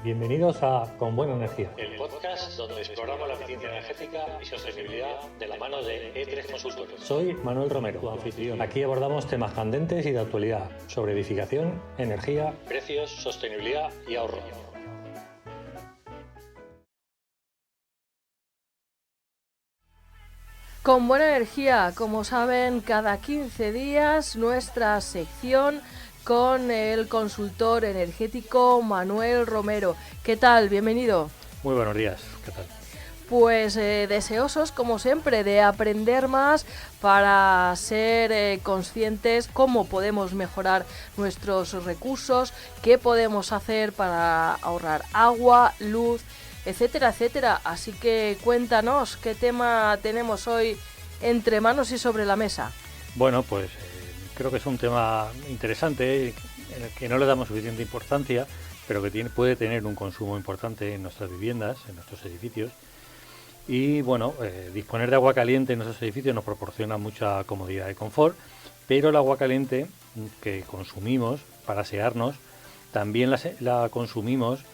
Bienvenidos a Con Buena Energía, el podcast donde exploramos la eficiencia energética y sostenibilidad de la mano de E3 Consultores. Soy Manuel Romero, tu anfitrión. Aquí abordamos temas candentes y de actualidad sobre edificación, energía, precios, sostenibilidad y ahorro. Con Buena Energía, como saben, cada 15 días nuestra sección con el consultor energético Manuel Romero. ¿Qué tal? Bienvenido. Muy buenos días, ¿qué tal? Pues deseosos, como siempre, de aprender más para ser conscientes cómo podemos mejorar nuestros recursos, qué podemos hacer para ahorrar agua, luz, etcétera, etcétera. Así que cuéntanos qué tema tenemos hoy entre manos y sobre la mesa. Bueno, pues creo que es un tema interesante en el que no le damos suficiente importancia, pero que puede tener un consumo importante en nuestras viviendas, en nuestros edificios. Y bueno, disponer de agua caliente en nuestros edificios nos proporciona mucha comodidad y confort, pero el agua caliente que consumimos para asearnos también la consumimos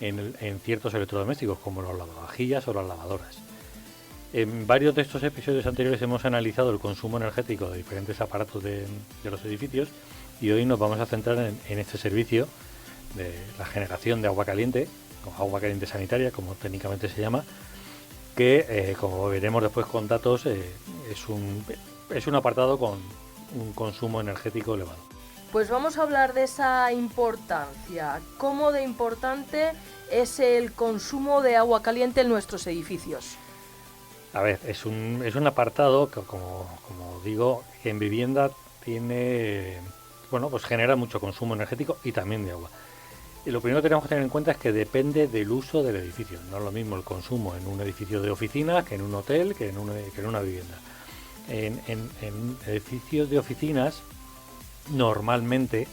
en ciertos electrodomésticos como los lavavajillas o las lavadoras. En varios de estos episodios anteriores hemos analizado el consumo energético de diferentes aparatos de los edificios y hoy nos vamos a centrar en este servicio de la generación de agua caliente, o agua caliente sanitaria, como técnicamente se llama, que como veremos después con datos es un apartado con un consumo energético elevado. Pues vamos a hablar de esa importancia. ¿Cómo de importante es el consumo de agua caliente en nuestros edificios? A ver, es un apartado que, como digo, en vivienda tiene, bueno, pues genera mucho consumo energético y también de agua. Y lo primero que tenemos que tener en cuenta es que depende del uso del edificio. No es lo mismo el consumo en un edificio de oficinas que en un hotel, que en una vivienda. En edificios de oficinas, normalmente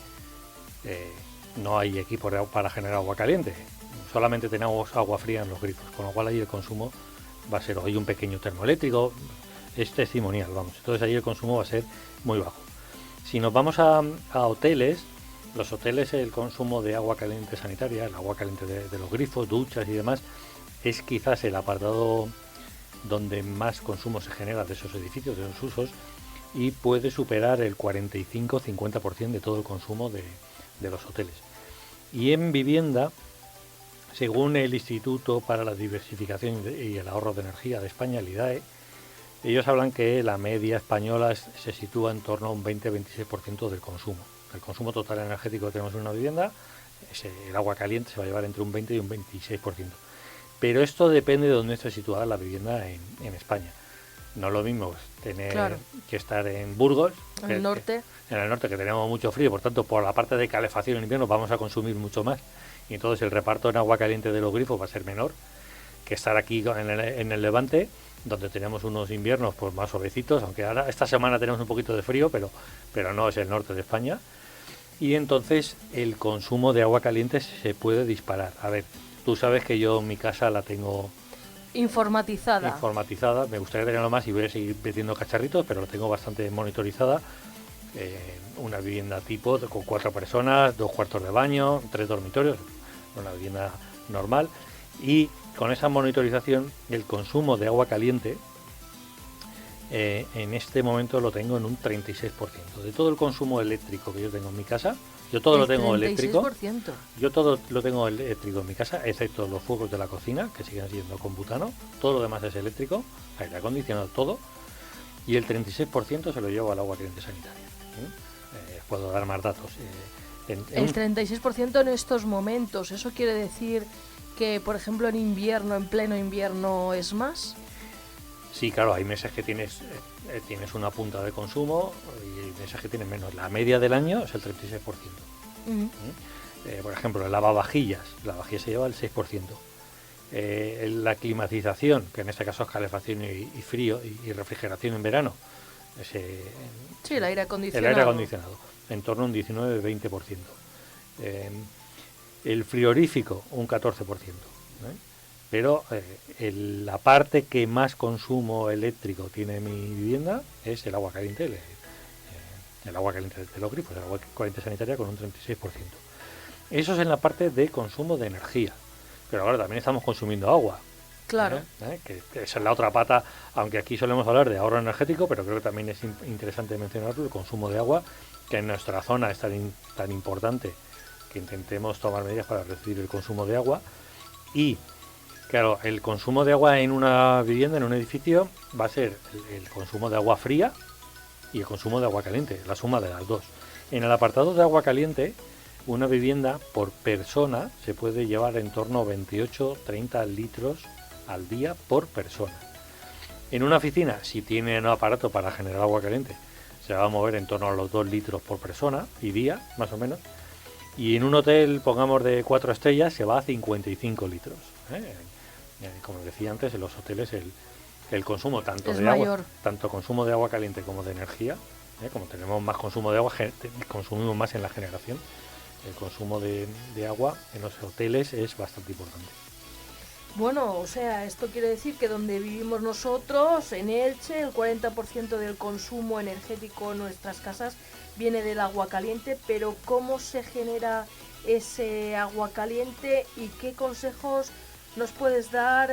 no hay equipos para generar agua caliente. Solamente tenemos agua fría en los grifos, con lo cual ahí el consumo va a ser hoy un pequeño termoeléctrico. Es testimonial, vamos. Entonces ahí el consumo va a ser muy bajo. Si nos vamos a hoteles, los hoteles, el consumo de agua caliente sanitaria, el agua caliente de los grifos, duchas y demás, es quizás el apartado donde más consumo se genera de esos edificios, de los usos, y puede superar el 45-50% de todo el consumo de los hoteles. Y en vivienda, según el Instituto para la Diversificación y el Ahorro de Energía de España, el IDAE, ellos hablan que la media española se sitúa en torno a un 20-26% del consumo. El consumo total energético que tenemos en una vivienda, el agua caliente se va a llevar entre un 20 y un 26%. Pero esto depende de dónde esté situada la vivienda en España. No es lo mismo tener que estar en Burgos, en el norte, que tenemos mucho frío, por tanto, por la parte de calefacción en invierno vamos a consumir mucho más. Y entonces el reparto en agua caliente de los grifos va a ser menor que estar aquí en el Levante, donde tenemos unos inviernos pues más suavecitos, aunque ahora esta semana tenemos un poquito de frío, pero no es el norte de España. Y entonces el consumo de agua caliente se puede disparar. A ver, tú sabes que yo mi casa la tengo informatizada. Me gustaría tenerlo más y voy a seguir metiendo cacharritos, pero la tengo bastante monitorizada. Una vivienda tipo con 4 personas, 2 cuartos de baño, 3 dormitorios, una vivienda normal. Y con esa monitorización, el consumo de agua caliente en este momento lo tengo en un 36%. De todo el consumo eléctrico que yo tengo en mi casa, yo todo lo tengo 36%. eléctrico. Yo todo lo tengo eléctrico en mi casa, excepto los fuegos de la cocina, que siguen siendo con butano. Todo lo demás es eléctrico, aire acondicionado, todo. Y el 36% se lo llevo al agua caliente sanitaria. Puedo dar más datos. El 36% en estos momentos, ¿eso quiere decir que, por ejemplo, en pleno invierno es más? Sí, claro, hay meses que tienes una punta de consumo y hay meses que tienes menos. La media del año es el 36%. Por ejemplo, el lavavajillas se lleva el 6%. La climatización, que en este caso es calefacción y frío y refrigeración en verano. El aire acondicionado. El aire acondicionado, en torno a un 19-20%. El frigorífico, un 14%. Pero la parte que más consumo eléctrico tiene mi vivienda es el agua caliente, el agua caliente de los grifos, el agua caliente sanitaria con un 36%. Eso es en la parte de consumo de energía. pero ahora también estamos consumiendo agua. Claro. Que esa es la otra pata, aunque aquí solemos hablar de ahorro energético, pero creo que también es interesante mencionarlo, el consumo de agua, que en nuestra zona es tan importante que intentemos tomar medidas para reducir el consumo de agua. Y claro, el consumo de agua en una vivienda, en un edificio, va a ser el consumo de agua fría y el consumo de agua caliente, la suma de las dos. En el apartado de agua caliente, una vivienda por persona se puede llevar en torno a 28-30 litros al día por persona. En una oficina, si tiene un aparato para generar agua caliente, se va a mover en torno a los 2 litros por persona y día, más o menos. Y en un hotel, pongamos de 4 estrellas, se va a 55 litros. Como decía antes, en los hoteles el consumo tanto es de mayor. agua, tanto consumo de agua caliente como de energía, como tenemos más consumo de agua, consumimos más en la generación. El consumo de agua en los hoteles es bastante importante. Bueno, o sea, esto quiere decir que donde vivimos nosotros, en Elche, el 40% del consumo energético en nuestras casas viene del agua caliente, pero ¿cómo se genera ese agua caliente y qué consejos nos puedes dar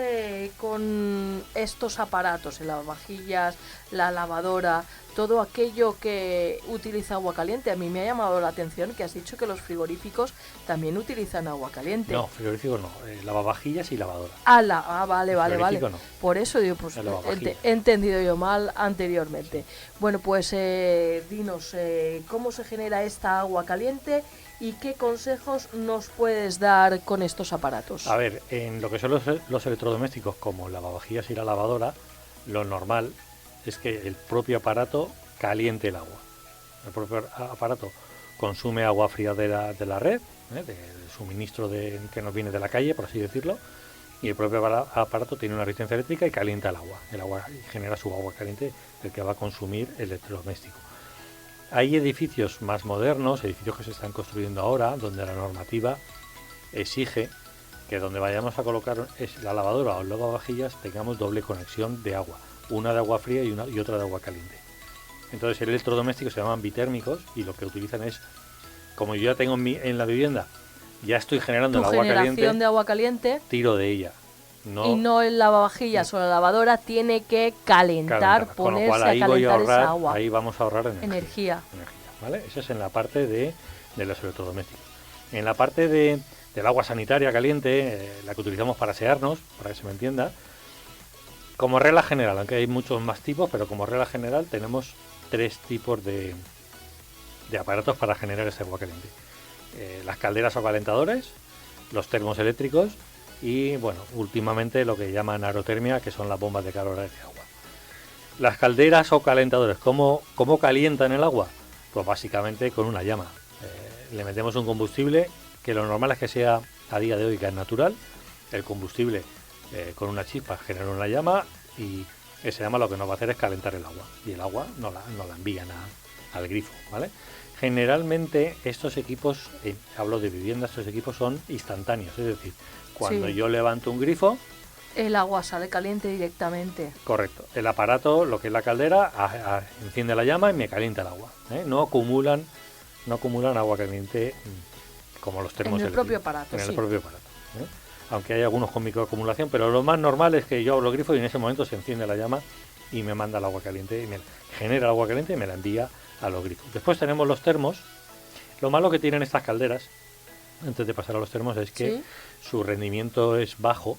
con estos aparatos, el lavavajillas, la lavadora, todo aquello que utiliza agua caliente? A mí me ha llamado la atención que has dicho que los frigoríficos también utilizan agua caliente. No, frigoríficos no, lavavajillas y lavadora. Vale. No. Por eso digo, pues he entendido yo mal anteriormente. Bueno, pues dinos cómo se genera esta agua caliente y qué consejos nos puedes dar con estos aparatos. A ver, en lo que son los electrodomésticos como lavavajillas y la lavadora, lo normal es que el propio aparato caliente el agua. El propio aparato consume agua fría de la red, del suministro que nos viene de la calle, por así decirlo, y el propio aparato tiene una resistencia eléctrica y calienta el agua. El agua genera su agua caliente, el que va a consumir el electrodoméstico. Hay edificios más modernos, edificios que se están construyendo ahora, donde la normativa exige que donde vayamos a colocar la lavadora o el lavavajillas tengamos doble conexión de agua, una de agua fría y otra de agua caliente. Entonces el electrodoméstico se llaman bitérmicos y lo que utilizan es, como yo ya tengo en la vivienda, ya estoy generando el agua caliente, de agua caliente, tiro de ella. Y no el lavavajillas o la lavadora tiene que calentar, ponerse cual, a calentar esa agua. Ahí vamos a ahorrar energía. ¿Vale? Eso es en la parte de los electrodomésticos. En la parte del agua sanitaria caliente, la que utilizamos para asearnos, para que se me entienda, como regla general, aunque hay muchos más tipos, pero como regla general tenemos 3 tipos de aparatos para generar ese agua caliente. Las calderas o calentadores, los termos eléctricos y, bueno, últimamente lo que llaman aerotermia, que son las bombas de calor de agua. Las calderas o calentadores, ¿cómo calientan el agua? Pues básicamente con una llama. Le metemos un combustible, que lo normal es que sea a día de hoy gas natural. El combustible con una chispa genera una llama y esa llama lo que nos va a hacer es calentar el agua. Y el agua nos la envían al grifo, ¿vale? Generalmente estos equipos, hablo de viviendas, estos equipos son instantáneos, es decir, cuando yo levanto un grifo, el agua sale caliente directamente. Correcto. El aparato, lo que es la caldera, enciende la llama y me calienta el agua. No acumulan agua caliente como los termos en el eléctricos. propio aparato. En el propio aparato. Aunque hay algunos con microacumulación, pero lo más normal es que yo abro el grifo y en ese momento se enciende la llama y me manda el agua caliente, y me genera el agua caliente y me la envía a los grifos. Después tenemos los termos. Lo malo que tienen estas calderas, antes de pasar a los termos, es que su rendimiento es bajo.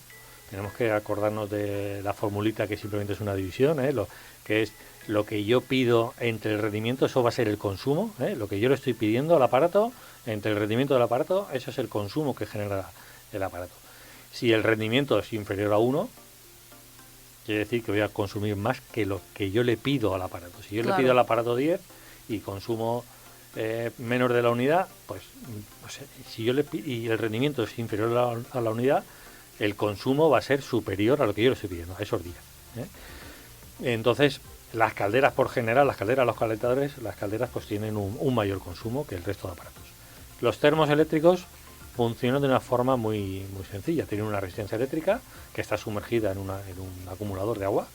Tenemos que acordarnos de la formulita, que simplemente es una división, lo que es lo que yo pido entre el rendimiento, eso va a ser el consumo, lo que yo le estoy pidiendo al aparato, entre el rendimiento del aparato, eso es el consumo que genera el aparato. Si el rendimiento es inferior a 1, quiere decir que voy a consumir más que lo que yo le pido al aparato. Si yo le pido al aparato 10 y consumo menos de la unidad, pues si yo y el rendimiento es inferior a la unidad, el consumo va a ser superior a lo que yo le estoy pidiendo, a esos días. Entonces, las calderas por general, los calentadores, las calderas pues tienen un mayor consumo que el resto de aparatos. Los termos eléctricos funcionan de una forma muy, muy sencilla. Tienen una resistencia eléctrica que está sumergida en un acumulador de agua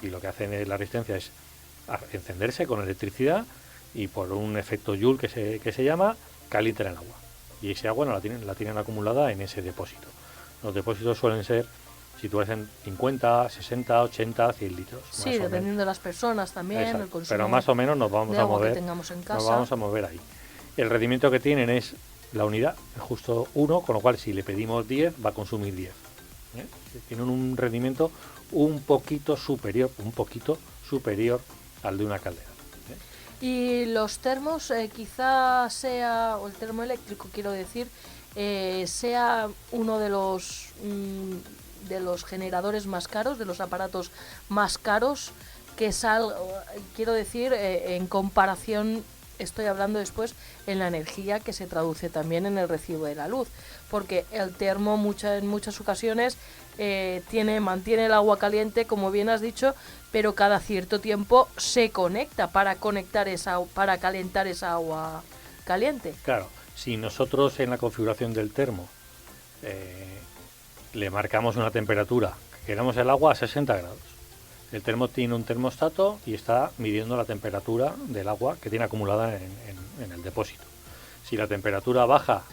y lo que hacen la resistencia es encenderse con electricidad y por un efecto Joule que se llama, calientan el agua. Y ese agua la tienen acumulada en ese depósito. Los depósitos suelen ser situados en 50, 60, 80, 100 litros. Sí, más o dependiendo menos. de las personas también, Exacto. el consumo Pero más o menos nos vamos de a agua mover. que tengamos en casa. Nos vamos a mover ahí. El rendimiento que tienen es la unidad, es justo 1, con lo cual si le pedimos 10 va a consumir 10. ¿eh? Tienen un rendimiento un poquito superior al de una caldera. Y los termos, quizá sea, o el termoeléctrico quiero decir, sea uno de los generadores más caros, de los aparatos más caros, quiero decir, en comparación, estoy hablando después en la energía que se traduce también en el recibo de la luz, porque el termo en muchas ocasiones mantiene el agua caliente, como bien has dicho, pero cada cierto tiempo se conecta para calentar esa agua caliente. Claro, si nosotros en la configuración del termo le marcamos una temperatura, queremos el agua a 60 grados, el termo tiene un termostato y está midiendo la temperatura del agua que tiene acumulada en el depósito. Si la temperatura baja,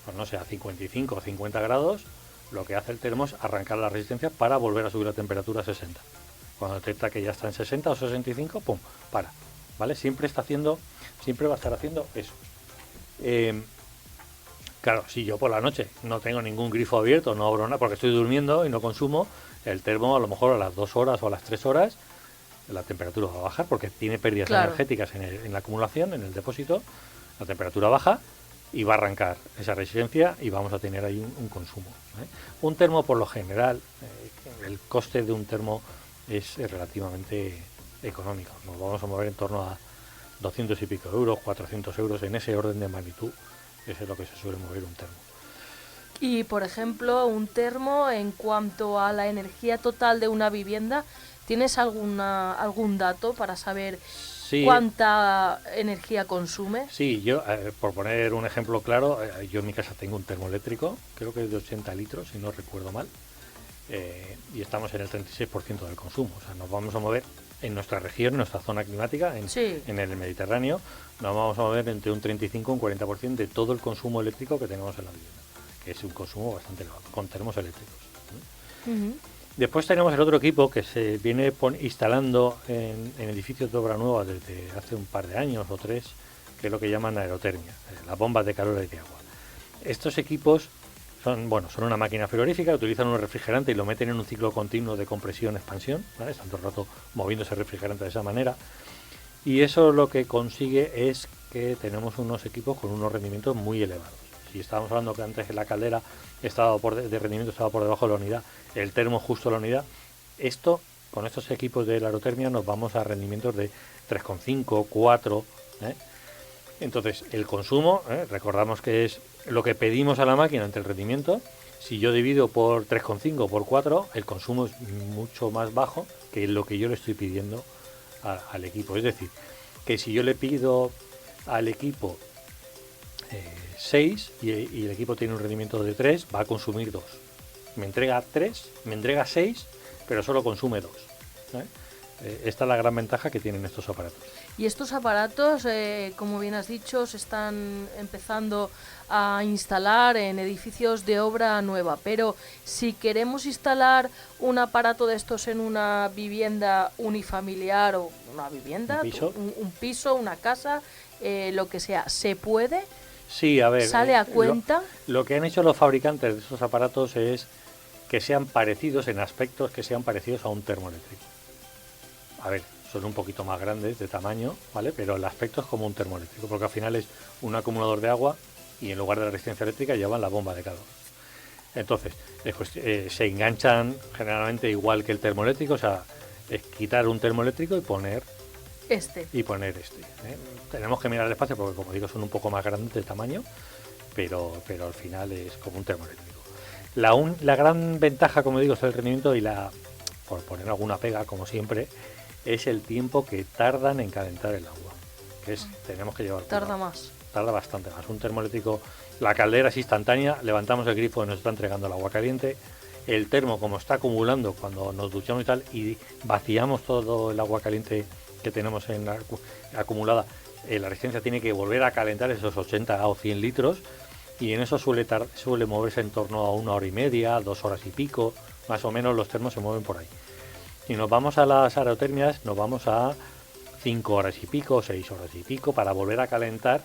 pues no sé, a 55 o 50 grados, lo que hace el termo es arrancar la resistencia para volver a subir la temperatura a 60. Cuando detecta que ya está en 60 o 65, ¡pum!, para. ¿Vale? Siempre va a estar haciendo eso. Claro, si yo por la noche no tengo ningún grifo abierto, no abro nada porque estoy durmiendo y no consumo, el termo a lo mejor a las 2 horas o a las 3 horas la temperatura va a bajar porque tiene pérdidas energéticas en la acumulación, en el depósito, la temperatura baja y va a arrancar esa resistencia y vamos a tener ahí un consumo. Un termo, por lo general, el coste de un termo es relativamente económico. Nos vamos a mover en torno a 200 y pico euros, 400 euros, en ese orden de magnitud. Eso es lo que se suele mover un termo. Y, por ejemplo, un termo, en cuanto a la energía total de una vivienda, ¿tienes algún dato para saber cuánta energía consume? Sí, yo, por poner un ejemplo claro, yo en mi casa tengo un termoeléctrico, creo que es de 80 litros, si no recuerdo mal, y estamos en el 36% del consumo. O sea, nos vamos a mover en nuestra región, en nuestra zona climática, en el Mediterráneo, nos vamos a mover entre un 35 y un 40% de todo el consumo eléctrico que tengamos en la vivienda, que es un consumo bastante elevado, con termos eléctricos. Después tenemos el otro equipo que se viene instalando en edificios de obra nueva desde hace un par de años o 3, que es lo que llaman aerotermia, las bombas de calor y de agua. Estos equipos son una máquina frigorífica, utilizan un refrigerante y lo meten en un ciclo continuo de compresión-expansión, ¿vale? Están todo el rato moviéndose el refrigerante de esa manera, y eso lo que consigue es que tenemos unos equipos con unos rendimientos muy elevados. Si estábamos hablando que antes la caldera de rendimiento estaba por debajo de la unidad, el termo justo la unidad, con estos equipos de la aerotermia nos vamos a rendimientos de 3,5, 4. Entonces, el consumo, recordamos que es lo que pedimos a la máquina entre el rendimiento. Si yo divido por 3,5 por 4, el consumo es mucho más bajo que lo que yo le estoy pidiendo al equipo. Es decir, que si yo le pido al equipo 6 y el equipo tiene un rendimiento de 3, va a consumir 2. Me entrega 6, pero solo consume 2. Esta es la gran ventaja que tienen estos aparatos. Y estos aparatos, como bien has dicho, se están empezando a instalar en edificios de obra nueva, pero si queremos instalar un aparato de estos en una vivienda unifamiliar o una vivienda, un piso, una casa, lo que sea, ¿se puede? Sí, a ver. ¿Sale a cuenta? Lo que han hecho los fabricantes de estos aparatos es que sean parecidos en aspectos, que sean parecidos a un termoeléctrico. A ver, son un poquito más grandes de tamaño, ¿vale? Pero el aspecto es como un termoeléctrico, porque al final es un acumulador de agua y en lugar de la resistencia eléctrica llevan la bomba de calor. Entonces, se enganchan generalmente igual que el termoeléctrico, o sea, es quitar un termoeléctrico y poner este. Tenemos que mirar el espacio porque, como digo, son un poco más grandes de tamaño, pero al final es como un termoeléctrico. La gran ventaja, como digo, es el rendimiento y por poner alguna pega, como siempre, es el tiempo que tardan en calentar el agua. Tenemos que llevar. Tarda bastante más. Un termoeléctrico, la caldera es instantánea, levantamos el grifo y nos está entregando el agua caliente. El termo, como está acumulando cuando nos duchamos y tal, y vaciamos todo el agua caliente que tenemos acumulada, la resistencia tiene que volver a calentar esos 80 o 100 litros y en eso suele moverse en torno a 1 hora y media, 2 horas y pico, más o menos los termos se mueven por ahí. Si nos vamos a las aerotermias, nos vamos a 5 horas y pico, 6 horas y pico, para volver a calentar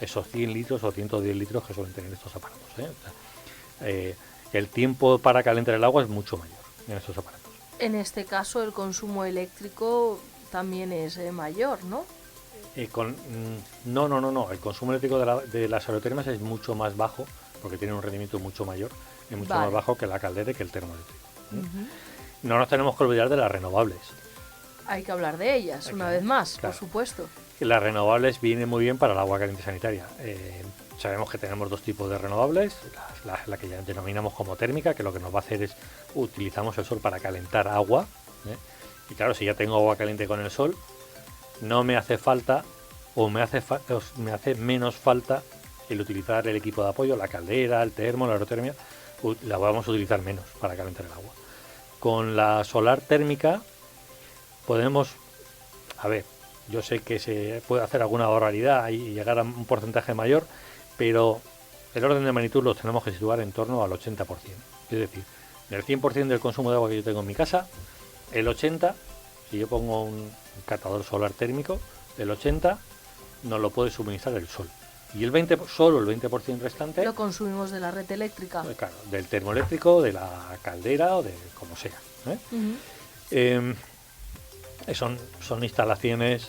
esos 100 litros o 110 litros que suelen tener estos aparatos, ¿eh? O sea, el tiempo para calentar el agua es mucho mayor en estos aparatos. En este caso el consumo eléctrico también es mayor, ¿no? No. El consumo eléctrico de las aerotermias es mucho más bajo, porque tiene un rendimiento mucho mayor y mucho más bajo que la caldera y que el termoeléctrico. No nos tenemos que olvidar de las renovables. Hay que hablar de ellas una vez más, claro. por supuesto. Las renovables vienen muy bien para el agua caliente sanitaria. Sabemos que tenemos dos tipos de renovables, la que ya denominamos como térmica, que lo que nos va a hacer es utilizamos el sol para calentar agua, ¿eh? Y claro, si ya tengo agua caliente con el sol, no me hace falta o me hace menos falta el utilizar el equipo de apoyo, la caldera, el termo, la aerotermia, la vamos a utilizar menos para calentar el agua. Con la solar térmica podemos, yo sé que se puede hacer alguna barbaridad y llegar a un porcentaje mayor, pero el orden de magnitud los tenemos que situar en torno al 80%. Es decir, del 100% del consumo de agua que yo tengo en mi casa, el 80%, si yo pongo un catador solar térmico, el 80% nos lo puede suministrar el sol. Y el 20%, solo el 20% restante lo consumimos de la red eléctrica. Claro, del termoeléctrico, de la caldera o de como sea, ¿eh? Son instalaciones,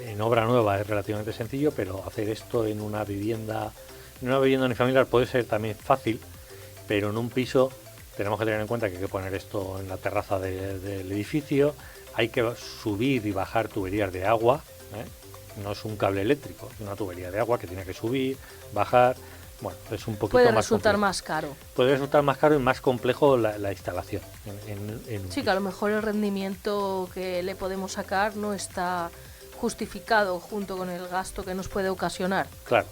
en obra nueva es relativamente sencillo, pero hacer esto en una vivienda unifamiliar puede ser también fácil, pero en un piso tenemos que tener en cuenta que hay que poner esto en la terraza del edificio, hay que subir y bajar tuberías de agua, ¿eh? No es un cable eléctrico, es una tubería de agua que tiene que subir, bajar. Bueno, es un poquito puede más resultar complejo. más caro. Puede resultar más caro y más complejo la instalación. Sí, que a lo mejor el rendimiento que le podemos sacar no está justificado junto con el gasto que nos puede ocasionar. Claro.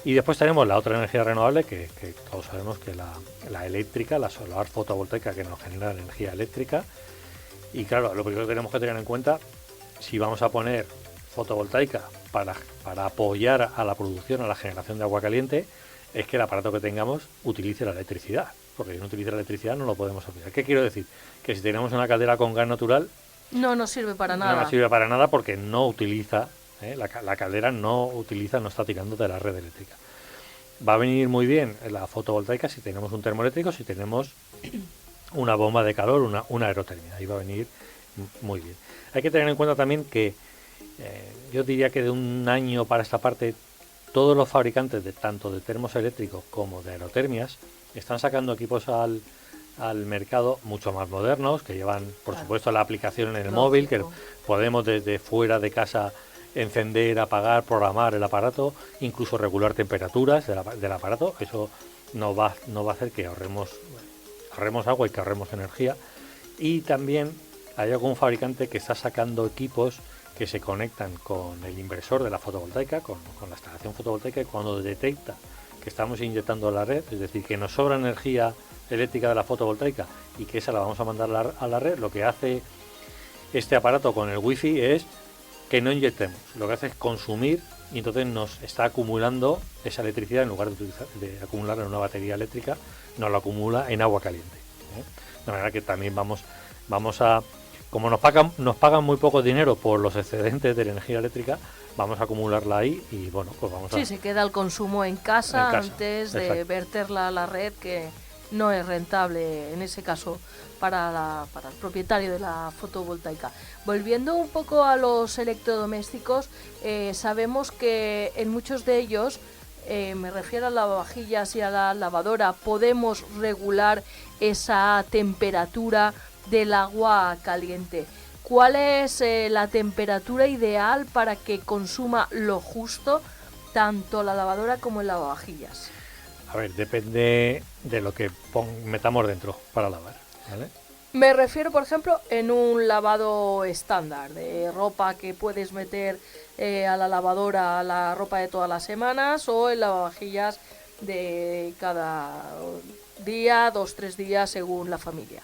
Y después tenemos la otra energía renovable que todos sabemos que la eléctrica, la solar fotovoltaica, que nos genera energía eléctrica. Y claro, lo primero que tenemos que tener en cuenta, si vamos a poner fotovoltaica para apoyar a la producción, a la generación de agua caliente, es que el aparato que tengamos utilice la electricidad, porque si no utiliza la electricidad no lo podemos aplicar. ¿Qué quiero decir? Que si tenemos una caldera con gas natural, no nos sirve para nada. No nos sirve para nada porque no utiliza, la caldera no está tirando de la red eléctrica. Va a venir muy bien la fotovoltaica si tenemos un termoeléctrico, si tenemos una bomba de calor, una aerotermia, ahí va a venir muy bien. Hay que tener en cuenta también que yo diría que de un año para esta parte todos los fabricantes tanto de termos eléctricos como de aerotermias están sacando equipos al mercado mucho más modernos, que llevan por supuesto la aplicación en el móvil, que podemos desde fuera de casa encender, apagar, programar el aparato, incluso regular temperaturas del aparato. Eso no va a hacer que ahorremos agua y que ahorremos energía. Y también hay algún fabricante que está sacando equipos que se conectan con el inversor de la fotovoltaica, con la instalación fotovoltaica, y cuando detecta que estamos inyectando a la red, es decir, que nos sobra energía eléctrica de la fotovoltaica y que esa la vamos a mandar a la red, lo que hace este aparato con el wifi es que no inyectemos, lo que hace es consumir y entonces nos está acumulando esa electricidad, en lugar de acumularla en una batería eléctrica, nos lo acumula en agua caliente, ¿eh? De manera que también vamos a, como nos pagan muy poco dinero por los excedentes de la energía eléctrica, vamos a acumularla ahí y bueno, pues vamos a... Sí, se queda el consumo en casa antes de exacto. verterla a la red, que no es rentable en ese caso para el propietario de la fotovoltaica. Volviendo un poco a los electrodomésticos, sabemos que en muchos de ellos, me refiero a lavavajillas y a la lavadora, podemos regular esa temperatura del agua caliente. ¿Cuál es la temperatura ideal para que consuma lo justo tanto la lavadora como el lavavajillas? A ver, depende de lo que metamos dentro para lavar, ¿vale? Me refiero, por ejemplo, en un lavado estándar de ropa que puedes meter a la lavadora la ropa de todas las semanas, o el lavavajillas de cada día, 2-3 días, según la familia.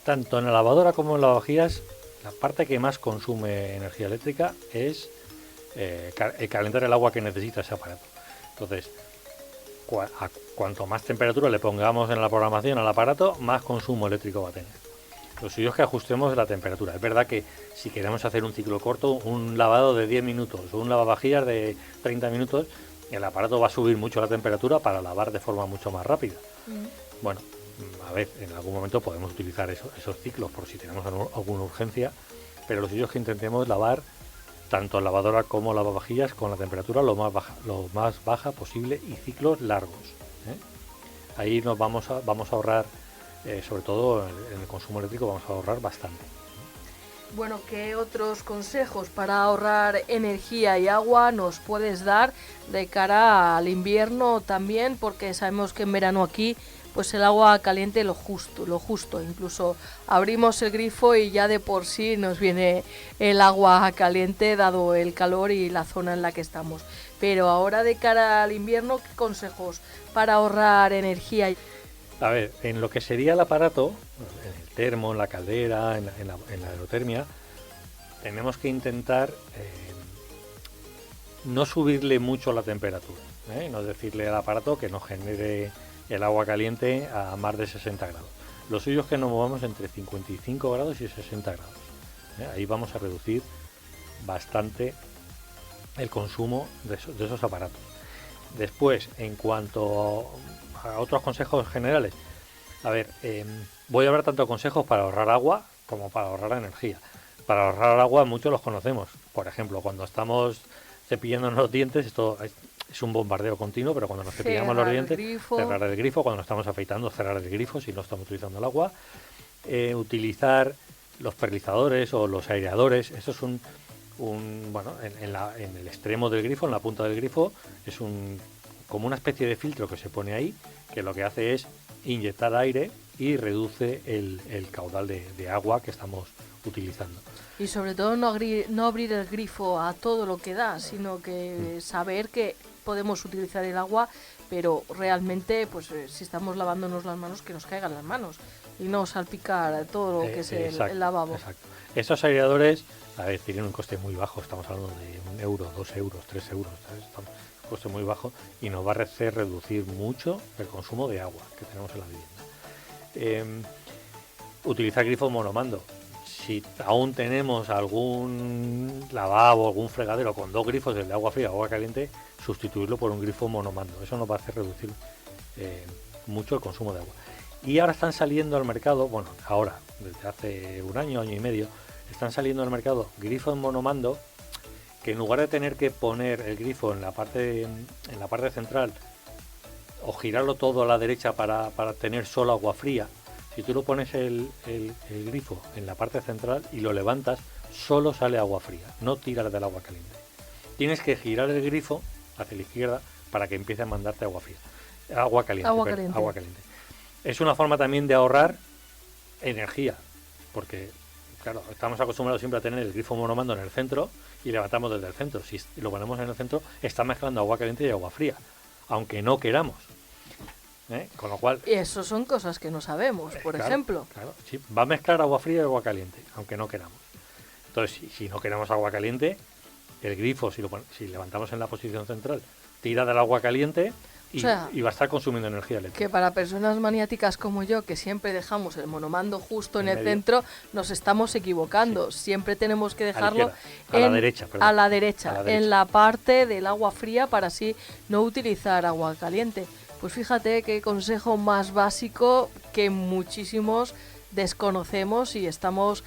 Tanto en la lavadora como en lavavajillas, la parte que más consume energía eléctrica es calentar el agua que necesita ese aparato. Entonces, cuanto más temperatura le pongamos en la programación al aparato, más consumo eléctrico va a tener. Lo suyo es que ajustemos la temperatura. Es verdad que si queremos hacer un ciclo corto, un lavado de 10 minutos o un lavavajillas de 30 minutos, el aparato va a subir mucho la temperatura para lavar de forma mucho más rápida. Bueno, a ver, en algún momento podemos utilizar esos ciclos por si tenemos alguna urgencia, pero lo suyo es que intentemos lavar tanto lavadora como lavavajillas con la temperatura lo más baja posible y ciclos largos. Ahí nos vamos a ahorrar, sobre todo en el consumo eléctrico vamos a ahorrar bastante. Bueno, ¿qué otros consejos para ahorrar energía y agua nos puedes dar de cara al invierno también? Porque sabemos que en verano aquí pues el agua caliente lo justo. Incluso abrimos el grifo y ya de por sí nos viene el agua caliente dado el calor y la zona en la que estamos. Pero ahora de cara al invierno, ¿qué consejos para ahorrar energía? A ver, en lo que sería el aparato, en el termo, en la caldera, en la aerotermia, tenemos que intentar no subirle mucho la temperatura, no decirle al aparato que nos genere el agua caliente a más de 60 grados. Lo suyo es que nos movamos entre 55 grados y 60 grados. Ahí vamos a reducir bastante el consumo de esos aparatos. Después, en cuanto a otros consejos generales, a ver, voy a hablar tanto de consejos para ahorrar agua como para ahorrar energía. Para ahorrar agua muchos los conocemos. Por ejemplo, cuando estamos cepillándonos los dientes, esto es un bombardeo continuo, pero cuando nos cepillamos los dientes, cerrar el grifo, cuando nos estamos afeitando, cerrar el grifo si no estamos utilizando el agua. Utilizar los perlizadores o los aireadores, eso es bueno, en el extremo del grifo, en la punta del grifo, es como una especie de filtro que se pone ahí, que lo que hace es inyectar aire y reduce el caudal de agua que estamos utilizando. Y sobre todo no abrir el grifo a todo lo que da, sino que saber que podemos utilizar el agua, pero realmente pues si estamos lavándonos las manos, que nos caigan las manos y no salpicar todo lo que es el lavabo. Exacto. Esos aireadores, a ver, tienen un coste muy bajo, estamos hablando de 1 euro, 2 euros, 3 euros, ¿sabes? Un coste muy bajo y nos va a hacer reducir mucho el consumo de agua que tenemos en la vivienda. Utilizar grifos monomando. Si aún tenemos algún lavabo, algún fregadero con 2 grifos, el de agua fría o agua caliente, sustituirlo por un grifo monomando. Eso nos va a hacer reducir mucho el consumo de agua. Y ahora están saliendo al mercado, bueno, ahora, desde hace un año y medio, están saliendo al mercado grifos monomando que en lugar de tener que poner el grifo en la parte central o girarlo todo a la derecha para tener solo agua fría, si tú lo pones el grifo en la parte central y lo levantas, solo sale agua fría, no tiras del agua caliente. Tienes que girar el grifo hacia la izquierda para que empiece a mandarte agua fría. Agua caliente. Es una forma también de ahorrar energía, porque claro, estamos acostumbrados siempre a tener el grifo monomando en el centro y levantamos desde el centro. Si lo ponemos en el centro, está mezclando agua caliente y agua fría, aunque no queramos. Con lo cual... Y eso son cosas que no sabemos, por ejemplo. Claro, sí, va a mezclar agua fría y agua caliente, aunque no queramos. Entonces, si no queremos agua caliente, el grifo, si levantamos en la posición central, tira del agua caliente y va a estar consumiendo energía eléctrica. Que para personas maniáticas como yo, que siempre dejamos el monomando justo en el centro, nos estamos equivocando. Sí. Siempre tenemos que dejarlo a la derecha, en la parte del agua fría para así no utilizar agua caliente. Pues fíjate qué consejo más básico que muchísimos desconocemos y estamos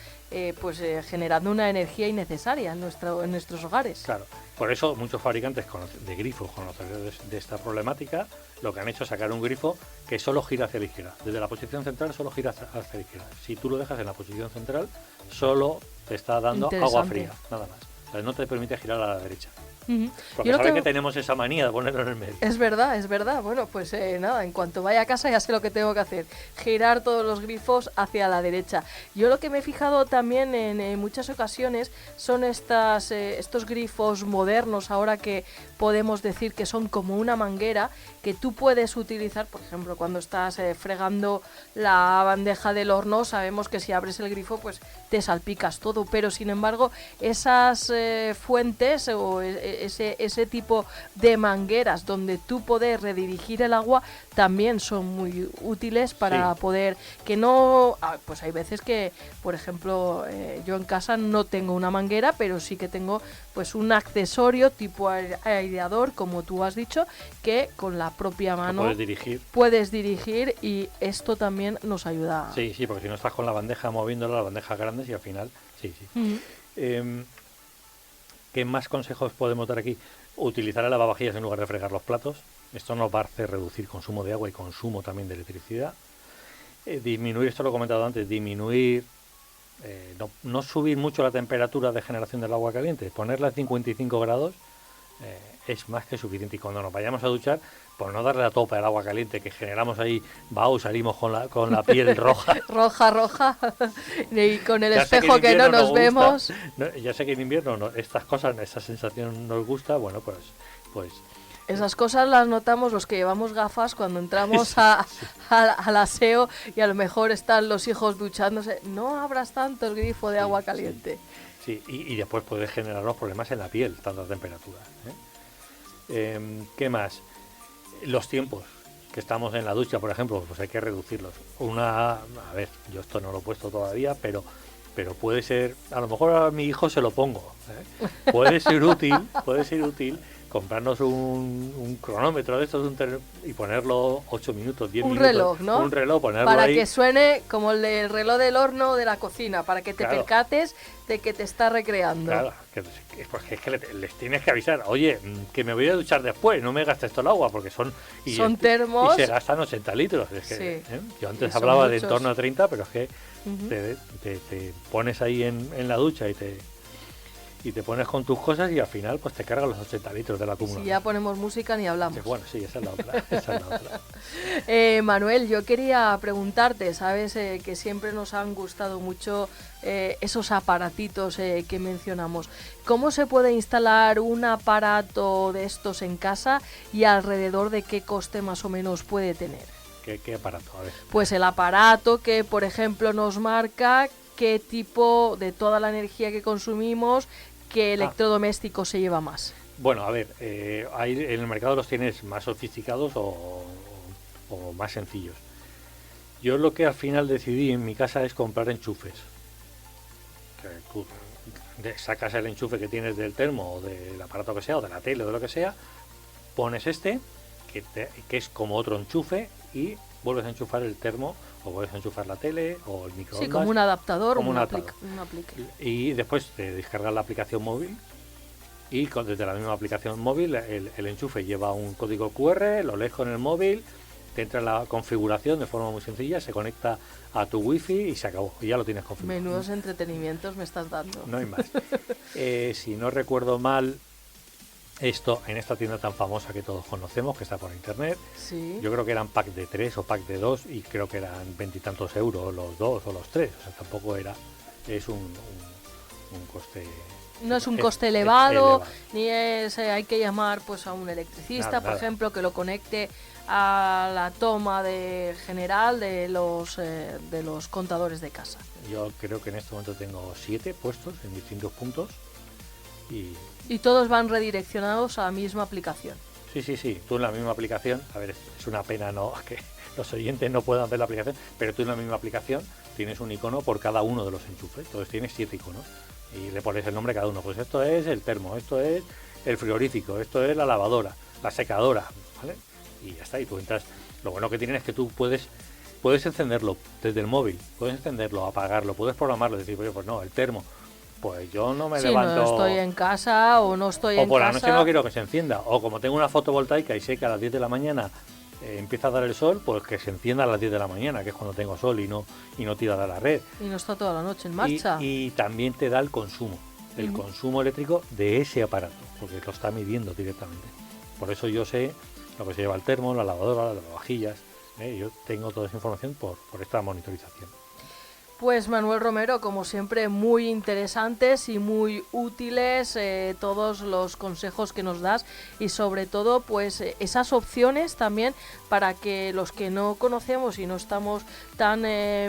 generando una energía innecesaria en nuestros hogares. Claro, por eso muchos fabricantes de grifos conocedores de esta problemática lo que han hecho es sacar un grifo que solo gira hacia la izquierda. Desde la posición central solo gira hacia la izquierda. Si tú lo dejas en la posición central, solo te está dando agua fría, nada más. O sea, no te permite girar a la derecha. Ujú. Porque Yo lo sabes que- que tenemos esa manía de ponerlo en el medio. Es verdad, es verdad. Bueno, pues nada, en cuanto vaya a casa ya sé lo que tengo que hacer. Girar todos los grifos hacia la derecha. Yo lo que me he fijado también en muchas ocasiones son estos grifos modernos, ahora que podemos decir que son como una manguera, que tú puedes utilizar, por ejemplo, cuando estás fregando la bandeja del horno, sabemos que si abres el grifo pues te salpicas todo, pero sin embargo esas fuentes o ese tipo de mangueras donde tú puedes redirigir el agua también son muy útiles para Sí. poder que no pues hay veces que, por ejemplo, yo en casa no tengo una manguera, pero sí que tengo pues un accesorio tipo aireador, como tú has dicho, que con la propia Lo mano puedes dirigir. puedes dirigir, y esto también nos ayuda. Sí, sí, porque si no estás con la bandeja moviéndola, las bandejas grandes y al final, sí, sí. Ujú. ¿Qué más consejos podemos dar aquí? Utilizar el lavavajillas en lugar de fregar los platos. Esto nos va a hacer reducir consumo de agua y consumo también de electricidad. Disminuir, esto lo he comentado antes, disminuir, no subir mucho la temperatura de generación del agua caliente, ponerla a 55 grados es más que suficiente. Y cuando nos vayamos a duchar, pues no darle la topa al agua caliente que generamos ahí, salimos con la piel roja. Roja, y con el Ya sé espejo en que no invierno nos gusta, vemos. ya sé que en invierno estas cosas, esa sensación nos gusta, bueno, pues Esas cosas las notamos los que llevamos gafas cuando entramos al aseo y a lo mejor están los hijos duchándose. No abras tanto el grifo de Sí, agua sí. caliente. sí, y después puede generarnos problemas en la piel, tanta temperatura. ¿Qué más? Los tiempos que estamos en la ducha, por ejemplo, pues hay que reducirlos. A ver, yo esto no lo he puesto todavía, pero puede ser, a lo mejor a mi hijo se lo pongo. Puede ser útil comprarnos un cronómetro de estos y ponerlo 8 minutos, 10 Un minutos. reloj, ¿no? Un reloj, ponerlo Para ahí. que suene como el reloj del horno de la cocina, para que te Claro. percates de que te está recreando. Claro, porque es que les tienes que avisar, oye, que me voy a duchar después, no me gastes todo el agua, porque son termos. y se gastan 80 litros. Es que, Sí. Yo antes Y son hablaba de en muchos. torno a 30, pero es que Ujú. te pones ahí en la ducha y te pones con tus cosas y al final pues te cargan los 80 litros del acumulador. Si ya ponemos música ni hablamos. Bueno, sí, esa es la otra. Esa es la otra. Manuel, yo quería preguntarte, sabes que siempre nos han gustado mucho esos aparatitos que mencionamos. ¿Cómo se puede instalar un aparato de estos en casa y alrededor de qué coste más o menos puede tener? ¿Qué aparato? A ver. Pues el aparato que, por ejemplo, nos marca qué tipo de toda la energía que consumimos, qué electrodoméstico se lleva más. Bueno, a ver, hay, en el mercado los tienes más sofisticados o más sencillos. Yo lo que al final decidí en mi casa es comprar enchufes. Que tú sacas el enchufe que tienes del termo o del aparato que sea, o de la tele o de lo que sea, pones que es como otro enchufe, y vuelves a enchufar el termo o vuelves a enchufar la tele o el microondas. Sí, como un adaptador, como un un adaptador. aplique. Y después te descargas la aplicación móvil y desde la misma aplicación móvil el enchufe lleva un código QR, lo lees con el móvil, te entra en la configuración de forma muy sencilla, se conecta a tu wifi y se acabó, y ya lo tienes configurado. Menudos entretenimientos me estás dando. No hay más. Si no recuerdo mal, esto en esta tienda tan famosa que todos conocemos, que está por internet, Sí. yo creo que eran pack de 3 o pack de 2 y creo que eran 20 y tantos euros los 2 o los 3, o sea, tampoco es un coste. No es un es- coste es elevado, ni es hay que llamar pues a un electricista, Nada, por nada. ejemplo, que lo conecte a la toma de general de los contadores de casa. Yo creo que en este momento tengo 7 puestos en distintos puntos y Y todos van redireccionados a la misma aplicación. sí, tú en la misma aplicación, a ver, es una pena no que los oyentes no puedan ver la aplicación, pero tú en la misma aplicación tienes un icono por cada uno de los enchufes, entonces tienes 7 iconos y le pones el nombre a cada uno, pues esto es el termo, esto es el frigorífico, esto es la lavadora, la secadora, ¿vale? Y ya está, y tú entras. Lo bueno que tienen es que tú puedes encenderlo desde el móvil, puedes encenderlo, apagarlo, puedes programarlo, decir, oye, pues no, el termo, pues yo no me Si levanto. no estoy en casa o no estoy O en por la casa. noche no quiero que se encienda. O como tengo una fotovoltaica y sé que a las 10 de la mañana empieza a dar el sol, pues que se encienda a las 10 de la mañana, que es cuando tengo sol y no tira de la red. Y no está toda la noche en marcha. Y también te da el consumo el consumo eléctrico de ese aparato, porque lo está midiendo directamente. Por eso yo sé lo que se lleva el termo, la lavadora, las lavavajillas, yo tengo toda esa información por esta monitorización. Pues Manuel Romero, como siempre, muy interesantes y muy útiles todos los consejos que nos das y sobre todo pues esas opciones también para que los que no conocemos y no estamos tan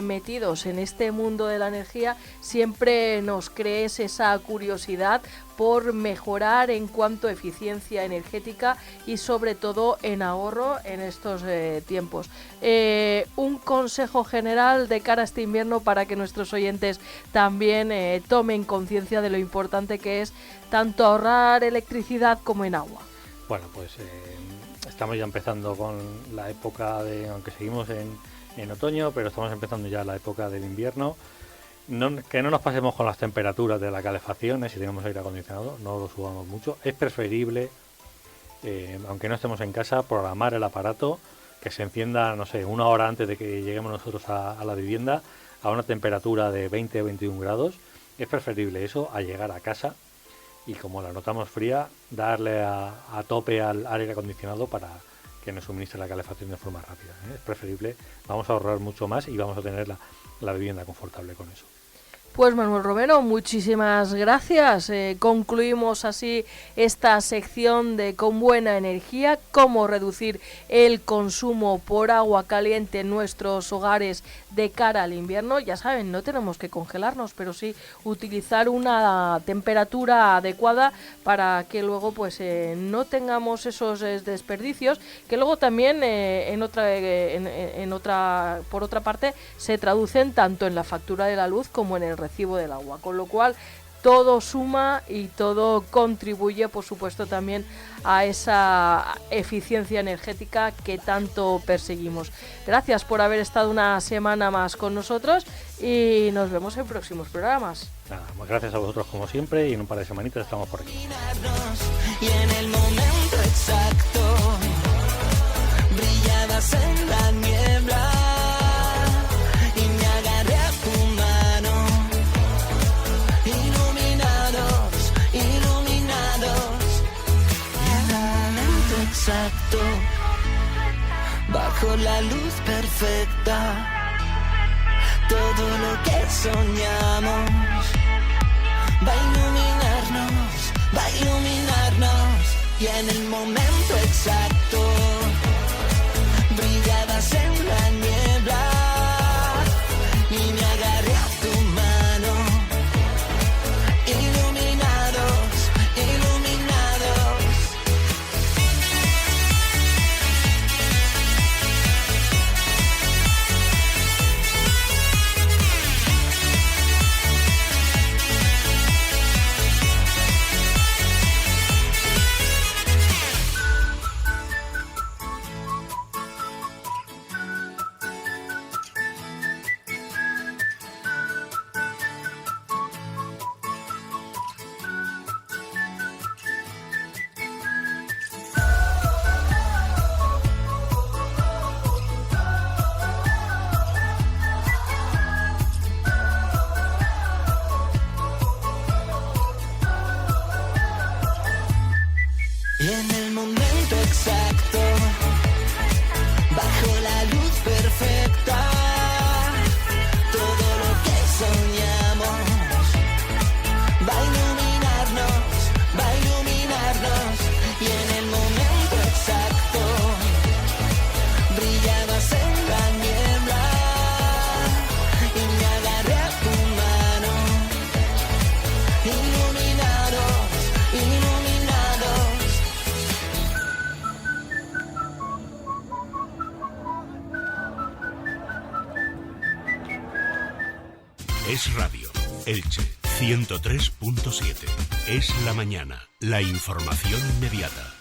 metidos en este mundo de la energía siempre nos crees esa curiosidad por mejorar en cuanto a eficiencia energética y sobre todo en ahorro en estos tiempos. Un consejo general de cara a este invierno para que nuestros oyentes también tomen conciencia de lo importante que es tanto ahorrar electricidad como en agua. Bueno, pues estamos ya empezando con la época de, aunque seguimos en otoño, pero estamos empezando ya la época del invierno. Que no nos pasemos con las temperaturas de la calefacción, si tenemos aire acondicionado, no lo subamos mucho. Es preferible, aunque no estemos en casa, programar el aparato que se encienda, no sé, 1 hora antes de que lleguemos nosotros a la vivienda a una temperatura de 20 o 21 grados. Es preferible eso a llegar a casa y, como la notamos fría, darle a tope al aire acondicionado para que nos suministre la calefacción de forma rápida. Es preferible, vamos a ahorrar mucho más y vamos a tener la vivienda confortable con eso. Pues Manuel Romero, muchísimas gracias. Concluimos así esta sección de Con Buena Energía, cómo reducir el consumo por agua caliente en nuestros hogares de cara al invierno. Ya saben, no tenemos que congelarnos, pero sí utilizar una temperatura adecuada para que luego pues no tengamos esos desperdicios, que luego también por otra parte se traducen tanto en la factura de la luz como en el recibo del agua, con lo cual todo suma y todo contribuye, por supuesto, también a esa eficiencia energética que tanto perseguimos. Gracias por haber estado una semana más con nosotros y nos vemos en próximos programas. Nada, pues gracias a vosotros como siempre y en un par de semanitas estamos por aquí. Y en el momento exacto brillabas en la niebla. Exacto, bajo la luz perfecta, todo lo que soñamos va a iluminarnos, y en el momento exacto brillabas en la niebla y me agarré a tu mano, iluminados. Y en el momento exacto, bajo la luz perfecta, todo lo que soñamos va a iluminarnos, y en el momento exacto brillabas en la niebla y me agarré a tu mano, iluminados. Es Radio, Elche, 103.7. Es la mañana, la información inmediata.